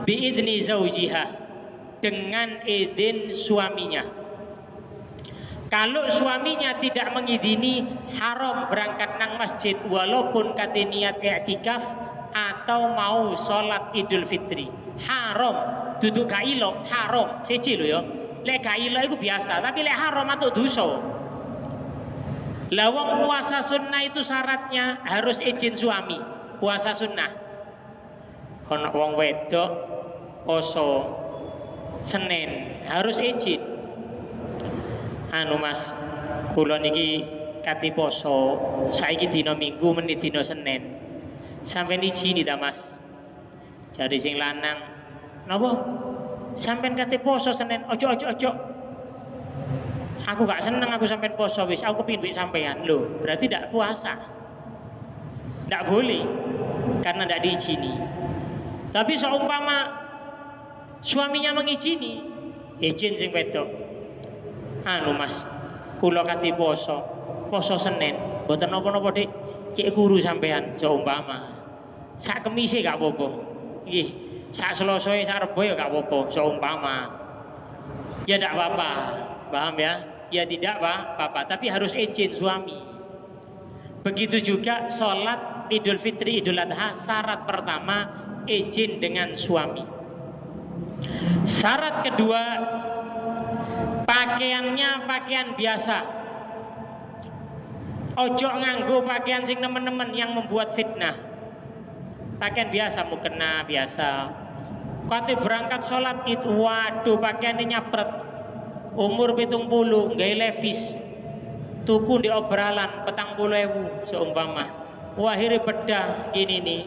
biidni zaujiha, dengan izin suaminya. Kalau suaminya tidak mengizini, haram berangkat nang masjid walaupun kate niat i'tikaf atau mau sholat Idul Fitri. Haram, duduk gak ilo, haram. Siji lho ya. Lek gak ilo iku biasa, tapi lek haram atau dosa. Lah wong puasa sunnah itu syaratnya harus izin suami. Puasa sunnah. Ana wong wedok poso Senin harus izin. Anu Mas, kula niki kati poso, saiki dina Minggu menit dina Senin. Sampeyan izini ta Mas? Jare sing lanang, napa? Sampeyan kate poso Senin, ojo. Aku gak seneng aku sampeyan poso wis, aku kepengin duit sampeyan. Loh, berarti ndak puasa. Ndak boleh karena ndak diizini. Tapi seumpama suaminya mengizini, izin sing wedok. Anu Mas, kula kate poso Senin, mboten napa-napa Dik, cek guru sampean seumpama. Sak kemise gak apa-apa. Nggih, sak Selosoe sak Rebo ya gak apa-apa seumpama. Ya ndak apa-apa. Paham ya? Ya tidak apa-apa, tapi harus izin suami. Begitu juga sholat Idul Fitri, Idul Adha, syarat pertama izin dengan suami. Syarat kedua, pakaiannya pakaian biasa. Ojo nganggo pakaian sing nemen-nemen yang membuat fitnah. Pakaian biasa, mukena biasa. Kate berangkat sholat itu, waduh pakaiannya nyapret. Umur 70 gawe levis, tuku di obralan 40.000 seumpama. Wah akhirnya bedah gini nih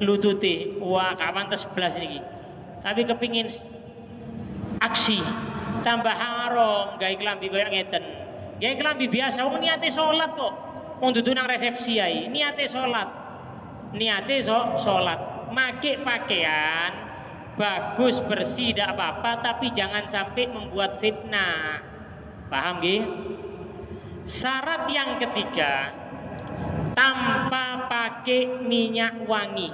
lututi, wah gak pantes 11 niki. Tapi kepingin aksi, tambah haram gawe klambi koyo ngeten. Gawe klambi biasa, wong niate salat kok. Wong dudu nang resepsi ae, niate salat. Niate salat. Make pakaian bagus, bersih, tidak apa-apa, tapi jangan sampai membuat fitnah. Paham nggih? Syarat yang ketiga, tanpa pakai minyak wangi.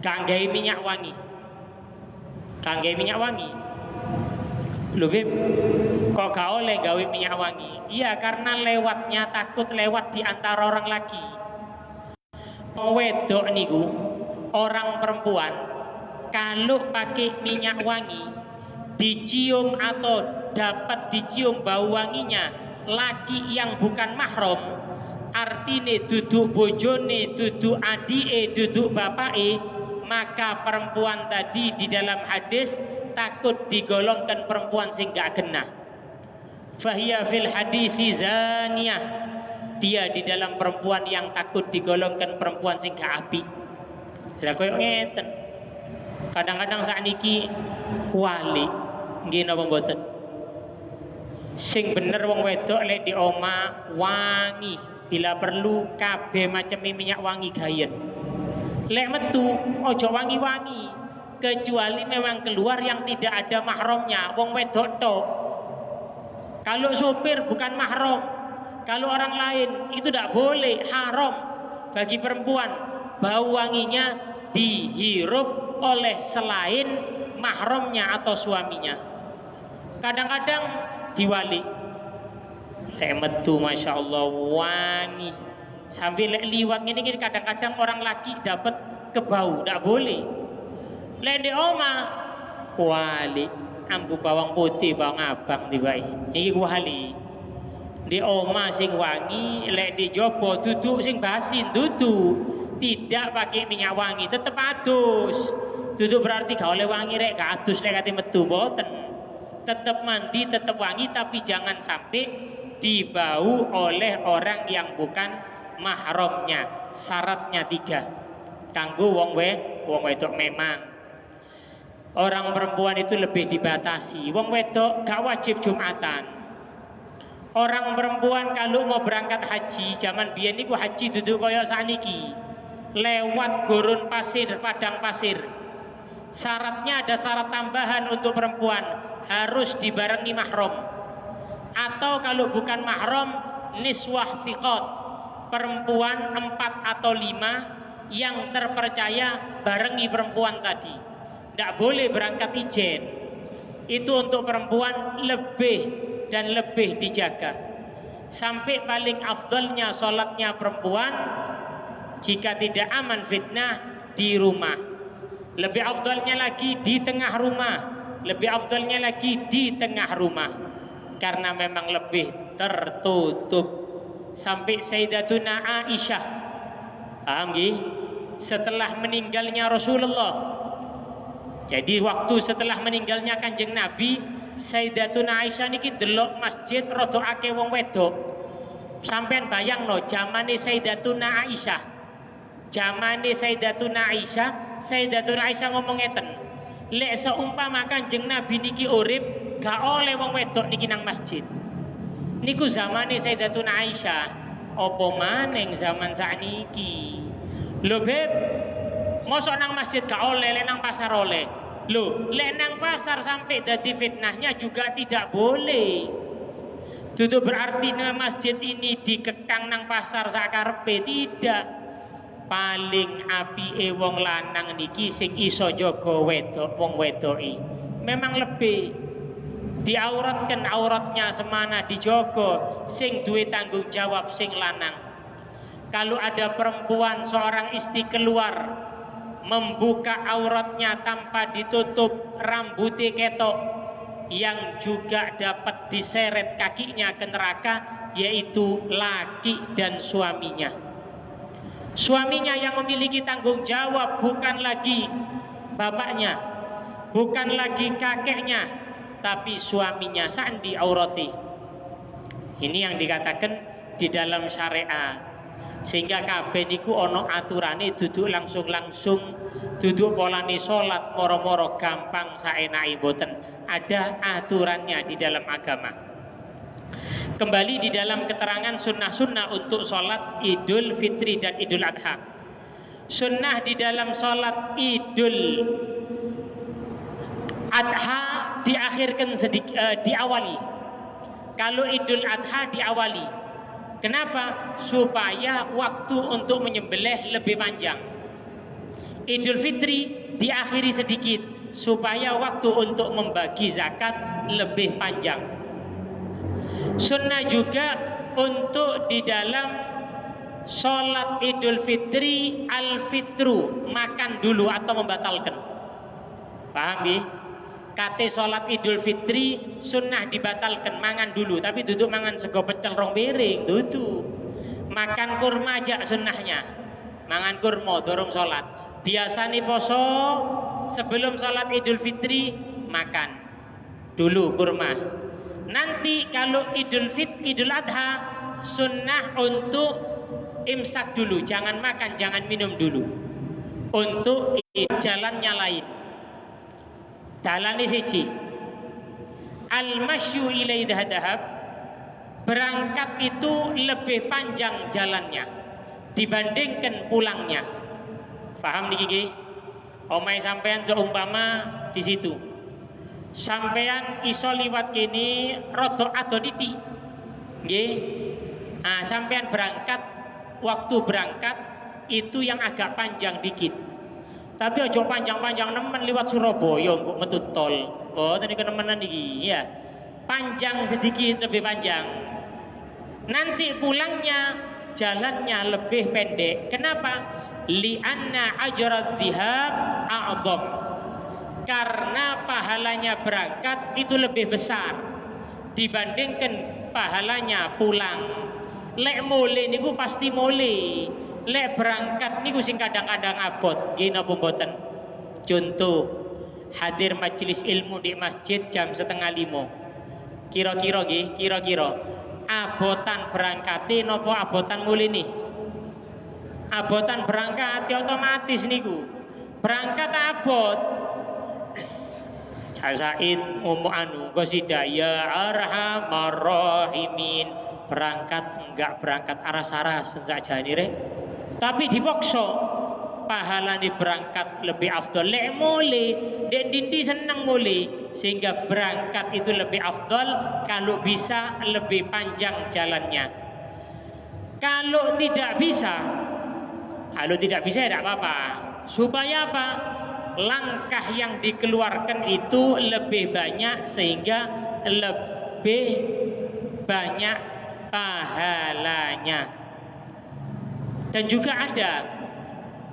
Kangge minyak wangi. Kangge minyak wangi. Lho Bib, kok gak oleh gawe minyak wangi? Iya, karena lewatnya takut lewat di antara orang laki. Wedok niku, orang perempuan kalau pakai minyak wangi, dicium atau dapat dicium bau wanginya laki yang bukan mahram, artine duduk bojone, duduk adike, duduk bapake, maka perempuan tadi di dalam hadis takut digolongkan perempuan sing gak genah. Fahiya fil hadisi zaniyah, dia di dalam perempuan yang takut digolongkan perempuan sing gak apik. Lah koyo ngeten. Kadang-kadang sakniki wali nggih napa mboten? Sing bener wong wedok lek di oma wangi, bila perlu kabeh macam minyak wangi gayen. Lek metu ojo wangi-wangi, kecuali memang keluar yang tidak ada mahramnya, wong wedok tok. Kalau sopir bukan mahram, kalau orang lain itu tidak boleh, haram bagi perempuan bau wanginya dihirup oleh selain mahramnya atau suaminya. Kadang-kadang diwali lek metu masya Allah wangi sambil lek liwat ini kadang-kadang orang laki dapat kebau, tidak boleh. Lek di oma wali ambu bawang putih bawang abang diwai iki wali di oma sing wangi, lek di jopo duduk sing basin duduk tidak pakai minyak wangi, tetep adus. Duduk berarti gak oleh wangi rek, gak adus lek kate metu boten. Tetep mandi, tetep wangi, tapi jangan sampai dibau oleh orang yang bukan mahramnya. Syaratnya 3. Kanggo wong wedok memang. Orang perempuan itu lebih dibatasi. Wong wedok gak wajib Jumatan. Orang perempuan kalau mau berangkat haji, zaman biyen niku haji duduk kaya saniki. Lewat gurun pasir, padang pasir. Syaratnya ada syarat tambahan untuk perempuan, harus dibarengi mahram. Atau kalau bukan mahram, niswah thiqat, perempuan 4 atau 5 yang terpercaya barengi perempuan tadi. tidak boleh berangkat ijen. Itu untuk perempuan lebih dan lebih dijaga. Sampai paling afdalnya sholatnya perempuan jika tidak aman fitnah di rumah. Lebih afdalnya lagi di tengah rumah. Lebih afdalnya lagi di tengah rumah. Karena memang lebih tertutup. Sampai Sayyidatuna Aisyah, paham gih? Setelah meninggalnya Rasulullah, jadi waktu setelah meninggalnya Kanjeng Nabi, Sayyidatuna Aisyah niki delok masjid rada akeh wong wedok. Sampean bayangno zamane Sayyidatuna Aisyah. Zamane Sayyidatuna Aisyah, Sayyidatuna Aisyah ngomong ngeten, lek seumpama Kanjeng Nabi niki urip, gak oleh wong wedok niki nang masjid. Niku zamane Sayyidatuna Aisyah. Apa maning zaman sakniki? Lho Beb, mosok nang masjid gak oleh, lek nang pasar oleh. Lho, lek nang pasar sampai dadi fitnahnya juga tidak boleh. Itu berarti nang masjid ini dikekang nang pasar sakarepe, tidak. Paling apike wong lanang niki sing iso jaga wedok, wong wedoki. Memang lebih diauratkan auratnya semana dijogo, sing duwe tanggung jawab sing lanang. Kalau ada perempuan seorang istri keluar membuka auratnya tanpa ditutup, rambutnya ketok, yang juga dapat diseret kakinya ke neraka yaitu laki dan suaminya. Suaminya yang memiliki tanggung jawab bukan lagi bapaknya, bukan lagi kakeknya, tapi suaminya sandi aurati. Ini yang dikatakan di dalam syariat. Sehingga kabeh niku ana aturane, duduk langsung duduk polane salat moro-moro gampang saenake mboten. Ada aturannya di dalam agama. Kembali di dalam keterangan sunnah-sunnah untuk salat Idul Fitri dan Idul Adha. Sunnah di dalam salat Idul Adha diakhirkan diawali. Kalau Idul Adha diawali. Kenapa? Supaya waktu untuk menyembelih lebih panjang. Idul Fitri diakhiri sedikit supaya waktu untuk membagi zakat lebih panjang. Sunnah juga untuk di dalam sholat Idul Fitri al-fitru, makan dulu atau membatalkan. Paham ya? Kate sholat Idul Fitri sunnah dibatalkan, mangan dulu, tapi duduk mangan sego pecel rong piring, duduk. Makan kurma aja sunnahnya, mangan kurma dorong sholat. Biasa nih poso sebelum sholat Idul Fitri makan dulu kurma. Nanti kalau Idul Adha sunnah untuk imsak dulu, jangan makan, jangan minum dulu. Untuk jalannya lain. Dalane siji al-masyu ilaiha dahab, berangkat itu lebih panjang jalannya dibandingkan pulangnya. Paham niki nggih? Omahe sampean seumpama di situ. Sampean iso liwat kene rada ado titik. Nggih. Ah, sampean berangkat, waktu berangkat itu yang agak panjang dikit. Tapi ojo panjang-panjang nemen liwat Surabaya kok metu tol. Oh, tadi kenemenan iki ya. Panjang sedikit, lebih panjang. Nanti pulangnya jalannya lebih pendek. Kenapa? Li'anna ajrat dhihab a'dham. Karena pahalanya berangkat itu lebih besar dibandingkan pahalanya pulang. Lek mule niku pasti mule. Lek berangkat niku sing kadang-kadang abot, nggih napa mboten? Contoh, hadir majelis ilmu di masjid jam 4:30. Kira-kira nggih, kira-kira abotan berangkate napa abotan mulene? Abotan berangkat otomatis niku. Berangkat abot. Said ngomong qasidah ya arhamar rahimin. Berangkat enggak berangkat aras-aras enggak jani rek. Tapi dipaksa pahalane berangkat lebih afdol. Lek mule dek dindi seneng mule, sehingga berangkat itu lebih afdol kalau bisa lebih panjang jalannya. Kalau tidak bisa ya tidak apa-apa. Supaya apa? langkah yang dikeluarkan itu lebih banyak sehingga lebih banyak pahalanya. Dan juga ada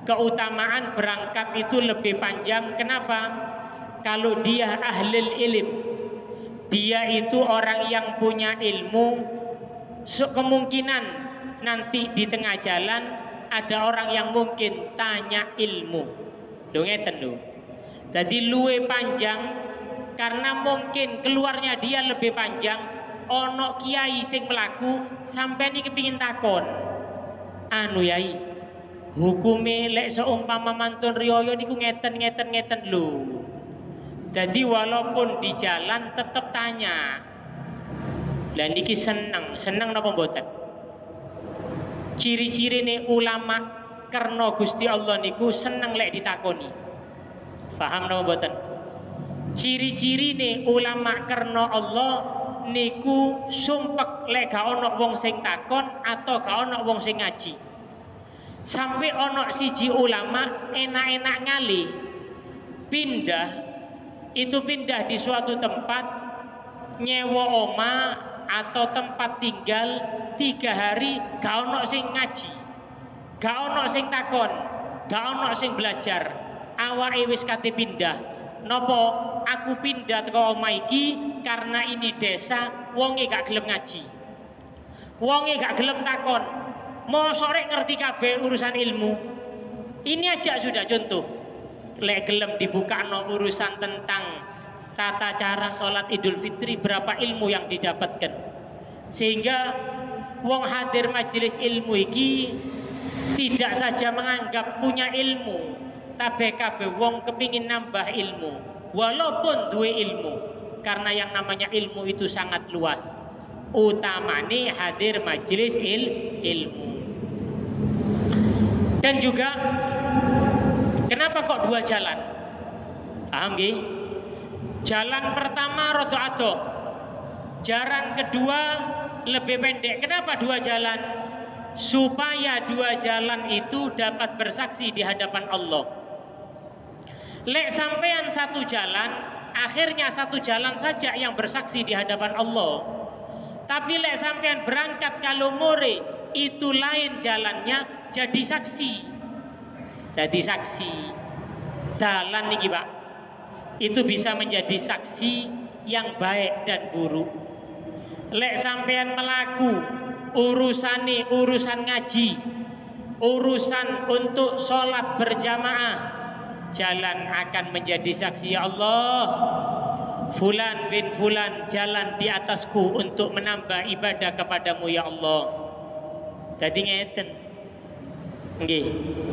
keutamaan berangkat itu lebih panjang. Kenapa? Kalau dia ahlul ilm, dia itu orang yang punya ilmu, kemungkinan nanti di tengah jalan ada orang yang mungkin tanya ilmu. Lho ngeten lho. Jadi luwe panjang karena mungkin keluarnya dia lebih panjang. Ono kiai sing melaku sampai ini kepingin takon. Anu yai, hukume lek seumpama mantun riyo niku ngeten lho. Jadi walaupun di jalan tetap tanya. Lah niki seneng napa mboten? Ciri-ciri nih ulama karena Gusti Allah niku seneng lek ditakoni. Paham napa mboten? Ciri-ciri nih ulama karena Allah niku sumpek lek gak ono wong sing takon atau gak ono wong sing ngaji. Sampai ono siji ulama enak-enak ngalih pindah di suatu tempat, nyewa oma atau tempat tinggal 3 hari, gak ono sing ngaji, gak ono sing takon, gak ono sing belajar. Awake wis kate pindah. Nopo aku pindah ke oma iki karena ini desa, wonge gak gelem ngaji, wonge gak gelem takon, mau sore ngerti kabeh urusan ilmu. Ini aja sudah contoh. Lek gelem dibuka no urusan tentang tata cara sholat Idul Fitri, berapa ilmu yang didapatkan, sehingga wong hadir majelis ilmu iki tidak saja menganggap punya ilmu, tapi kabeh wong kepingin nambah ilmu walaupun duwe ilmu, karena yang namanya ilmu itu sangat luas. Utamane hadir majelis ilmu. Dan juga kenapa kok 2 jalan? Paham nggih? Jalan pertama rada adoh, jalan kedua lebih pendek. Kenapa 2 jalan? Supaya 2 jalan itu dapat bersaksi di hadapan Allah. Lek sampean 1 jalan, akhirnya 1 jalan saja yang bersaksi di hadapan Allah. Tapi lek sampean berangkat kalau more, itu lain jalannya, jadi saksi. Jadi saksi. Dalan niki Pak, itu bisa menjadi saksi yang baik dan buruk. Lek sampean melaku urusan ngaji, urusan untuk sholat berjamaah, jalan akan menjadi saksi. Ya Allah, fulan bin fulan jalan di atasku untuk menambah ibadah kepadamu ya Allah. Jadi ngeten nggih,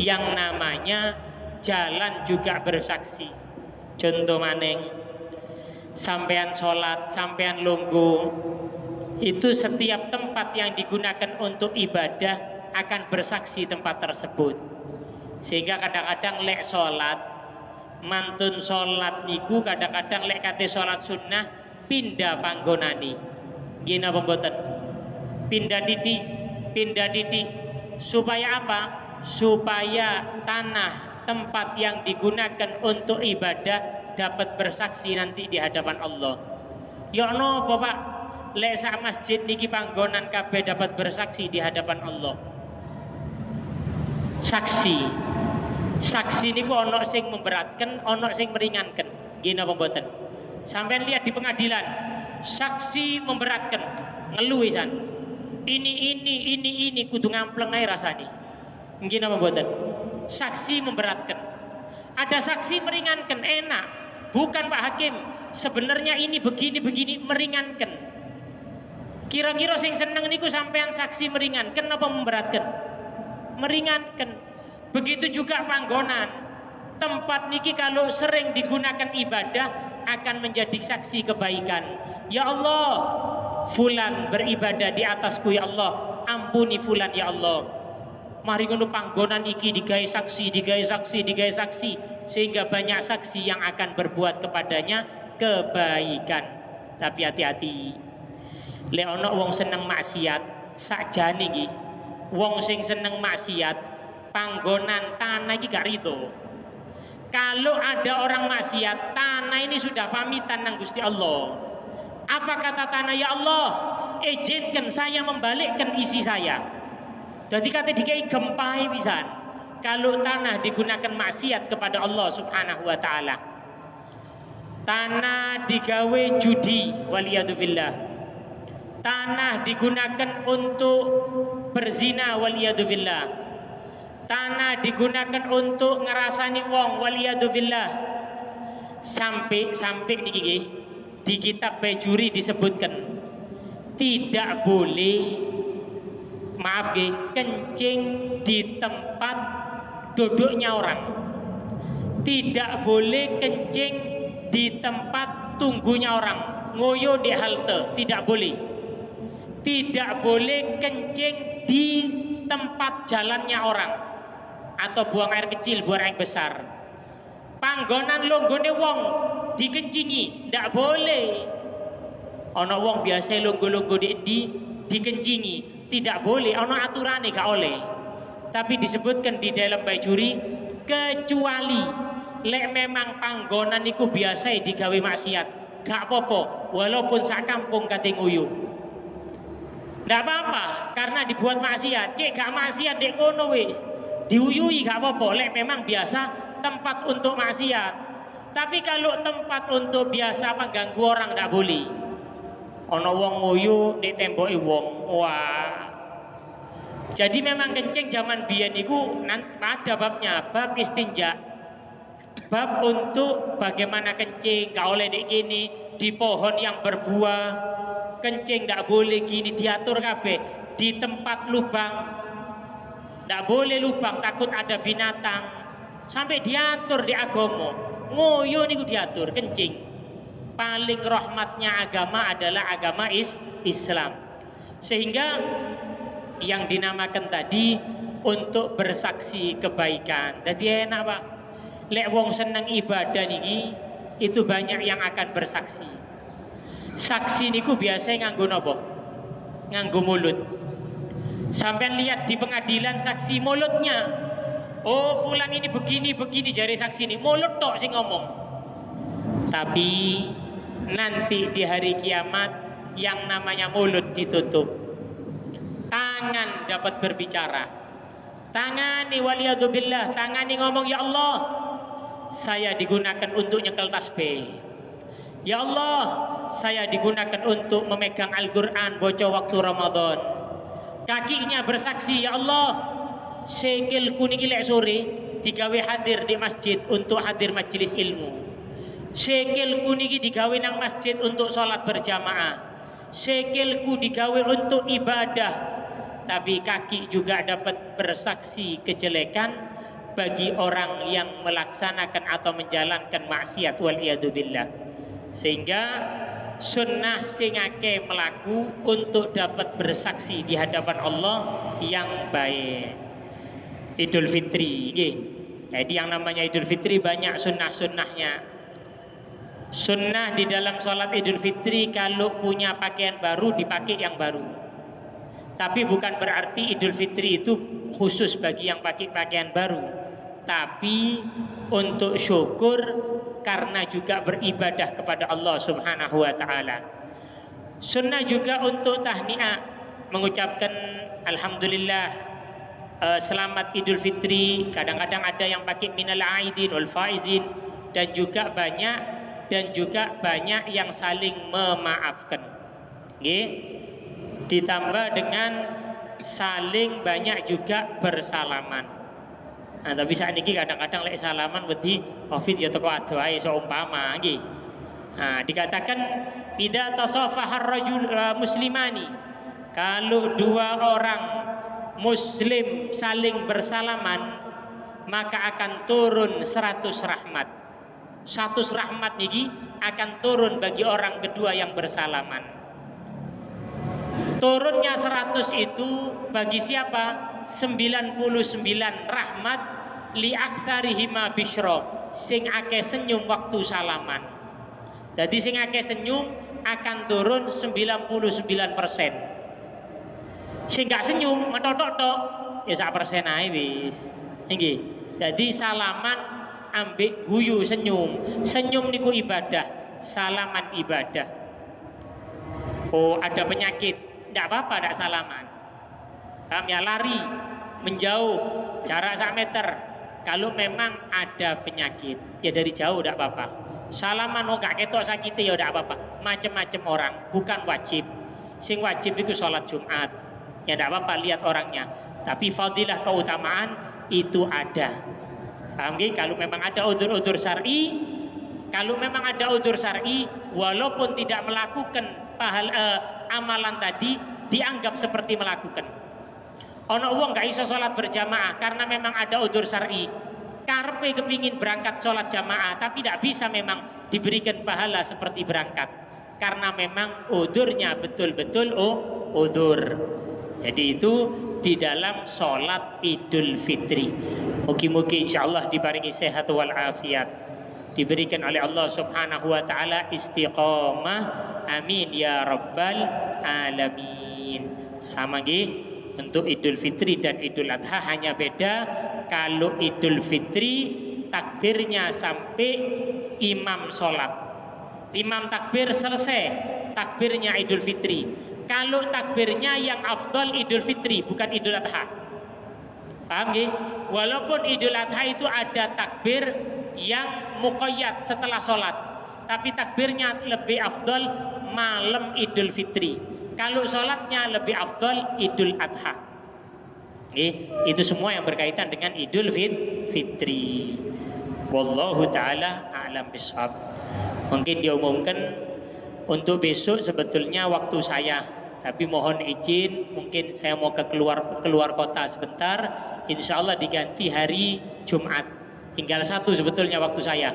yang namanya jalan juga bersaksi. Contoh maning, sampean sholat, sampean lungguh, itu setiap tempat yang digunakan untuk ibadah akan bersaksi tempat tersebut. Sehingga kadang-kadang lek sholat, mantun sholat niku kadang-kadang lek kate sholat sunnah pindah panggonani. Gina pemboten, pindah titik. Supaya apa? Supaya tanah tempat yang digunakan untuk ibadah dapat bersaksi nanti di hadapan Allah. Ya napa Pak? Lek sak masjid niki panggonan kabeh dapat bersaksi di hadapan Allah. Saksi niku ono sing memberatkan, ono sing meringankan. Nggih napa mboten? Sampeyan lihat di pengadilan, saksi memberatkan, ngeluhisan. Ini kudu ngampleng ae rasane. Nggih napa mboten? Saksi memberatkan. Ada saksi meringankan, enak. Bukan Pak Hakim, sebenarnya ini begini meringankan. Kira-kira sing seneng niku sampean saksi meringankan apa memberatkan? Meringankan. Begitu juga panggonan. Tempat niki kalau sering digunakan ibadah akan menjadi saksi kebaikan. Ya Allah, fulan beribadah di atasku ya Allah. Ampuni fulan ya Allah. Mari ngono panggonan iki digawe saksi, sehingga banyak saksi yang akan berbuat kepadanya kebaikan. Tapi hati-hati. Lek ana wong seneng maksiat, sakjane iki wong sing seneng maksiat panggonan tanah iki gak rido. Kalau ada orang maksiat, tanah ini sudah pamitan nang Gusti Allah. Apa kata tanah? Ya Allah, izinkan saya membalikkan isi saya. Jadi kata dikai gempai pisan. Kalau tanah digunakan maksiat kepada Allah Subhanahu wa taala. Tanah digawe judi, waliyadzubillah. Tanah digunakan untuk berzina, waliyadzubillah. Tanah digunakan untuk ngerasani wong, waliyadzubillah. Sampai niki di kitab Bejuri disebutkan tidak boleh, maaf kencing di tempat duduknya orang. Tidak boleh kencing di tempat tunggunya orang. Ngoyo di halte, tidak boleh. Tidak boleh kencing di tempat jalannya orang, atau buang air kecil, buang air besar. Panggonan longgone wong dikencingi, ndak boleh. Ana wong biasa longgo-longgo dikencingi, tidak boleh. Ana aturane gak oleh. Tapi disebutkan di dalam Bajuri, kecuali lek memang panggonan iku biasa digawe maksiat, gak apa-apa, walaupun sak kampung kate nguyu. Ndak apa-apa, karena dibuat maksiat. Cek gak maksiat dek kono wis. Diuyui gak apa-apa, lek memang biasa tempat untuk maksiat. Tapi kalau tempat untuk biasa mengganggu orang ndak boleh. Ono wong nguyu di temboki wong. Wah. Jadi memang kencing zaman biyen iku ada babnya, bab istinja. Bab untuk bagaimana kencing, gak oleh dek gini di pohon yang berbuah. Kencing ndak boleh gini, diatur kabeh di tempat lubang. Ndak boleh lubang, takut ada binatang. Sampai diatur di agama. Ngoyo niku diatur kencing. Paling rahmatnya agama adalah agama Islam. Sehingga yang dinamakan tadi untuk bersaksi kebaikan. Jadi enak, Pak. Lek wong seneng ibadah niki itu banyak yang akan bersaksi. Saksi niku biasanya nganggo napa? Nganggo mulut. Sampai lihat di pengadilan saksi mulutnya. Oh, fulan ini begini jari saksi ini. Mulut tok sing ngomong. Tapi nanti di hari kiamat yang namanya mulut ditutup. Tangan dapat berbicara. Tangan ni waliyadzubillah, tangan ni ngomong, ya Allah, saya digunakan untuk nyekel tasbih. Ya Allah, saya digunakan untuk memegang Al-Quran baca waktu Ramadan. Kakinya bersaksi, ya Allah, sikilku niki lek sore digawe hadir di masjid untuk hadir majelis ilmu. Sikilku niki digawe nang masjid untuk sholat berjamaah. Sikilku digawe untuk ibadah. Tapi kaki juga dapat bersaksi kejelekan bagi orang yang melaksanakan atau menjalankan maksiat, waliyadzubillah. Sehingga sunnah sing akeh melaku untuk dapat bersaksi di hadapan Allah yang baik. Idul Fitri, jadi yang namanya Idul Fitri banyak sunnah-sunnahnya. Sunnah di dalam sholat Idul Fitri kalau punya pakaian baru dipakai yang baru. Tapi bukan berarti Idul Fitri itu khusus bagi yang pakai pakaian baru. Tapi untuk syukur karena juga beribadah kepada Allah Subhanahu wa taala. Sunnah juga untuk tahniah, mengucapkan alhamdulillah, selamat Idul Fitri. Kadang-kadang ada yang pakai minal aidin wal faizin, dan juga banyak yang saling memaafkan. Ditambah dengan saling banyak juga bersalaman. Nah, tapi saat ini kadang-kadang lek salaman wedi Covid ya teko ado ae seumpama nggih. Nah, dikatakan tidak tasafahar rajul muslimani. Kalau dua orang muslim saling bersalaman, maka akan turun 100 rahmat. 100 rahmat niki akan turun bagi orang kedua yang bersalaman. Turunnya 100 itu bagi siapa? 99 rahmat li aktsarihima bisyra, sing akeh senyum waktu salaman. Jadi sing akeh senyum akan turun 99%. Sing gak senyum metotok-tok ya sak persen ae wis. Nggih. Jadi salaman ambek guyu senyum. Senyum niku ibadah, salaman ibadah. Oh, ada penyakit, tidak apa-apa, tidak salaman. Paham ya? Lari, menjauh, jarak 1 meter. Kalau memang ada penyakit, ya dari jauh tidak apa-apa. Salaman oh gak ketok sakit ya tidak apa-apa. Macam-macam orang, bukan wajib. Sing wajib itu sholat Jumat. Ya tidak apa-apa lihat orangnya. Tapi fadilah keutamaan itu ada. Paham gak? Kalau memang ada udzur-udzur syar'i, kalau memang ada udzur syar'i, walaupun tidak melakukan amalan tadi, dianggap seperti melakukan. Ono wong gak iso sholat berjamaah karena memang ada udzur syar'i. Karpe kepingin berangkat sholat jamaah, tapi tidak bisa memang diberikan pahala seperti berangkat. Karena memang udzurnya betul-betul udzur. Jadi itu di dalam sholat Idul Fitri. Mugi-mugi insyaallah diparingi sehat wal afiat, diberikan oleh Allah Subhanahu wa taala istiqamah, amin ya rabbal alamin. Sama nggih untuk Idul Fitri dan Idul Adha, hanya beda kalau Idul Fitri takbirnya sampai imam sholat, imam takbir selesai takbirnya Idul Fitri. Kalau takbirnya yang afdal Idul Fitri, bukan Idul Adha. Paham gak? Walaupun Idul Adha itu ada takbir yang muqayyad setelah sholat, tapi takbirnya lebih afdal malam Idul Fitri. Kalau sholatnya lebih afdal Idul Adha. Itu semua yang berkaitan dengan Idul Fitri. Wallahu ta'ala a'lam bishawab. Mungkin diumumkan untuk besok sebetulnya waktu saya, tapi mohon izin, mungkin saya mau keluar kota sebentar. Insya Allah diganti hari Jumat. Tinggal 1 sebetulnya waktu saya.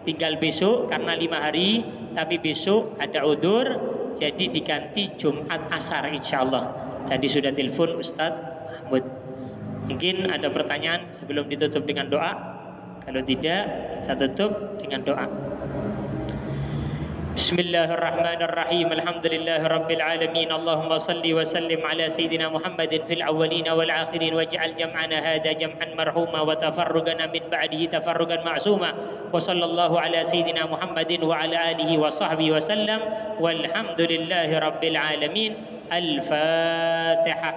Tinggal besok karena 5 hari, tapi besok ada udzur, jadi diganti Jumat asar insya Allah. Tadi sudah telepon Ustadz Mahmud. Mungkin ada pertanyaan sebelum ditutup dengan doa. Kalau tidak, kita tutup dengan doa. Bismillahirrahmanirrahim. Alhamdulillahi rabbil alamin. Allahumma salli wa sallim ala sayyidina Muhammadin fil awwalin wal akhirin waj'al jam'ana hadha jam'an marhuma wa tafarrugana min ba'dihi tafarrugan ma'suma. Wa sallallahu ala sayyidina Muhammadin wa ala alihi wa sahbihi wa sallam. Walhamdulillahi rabbil alamin. Al-Fatihah.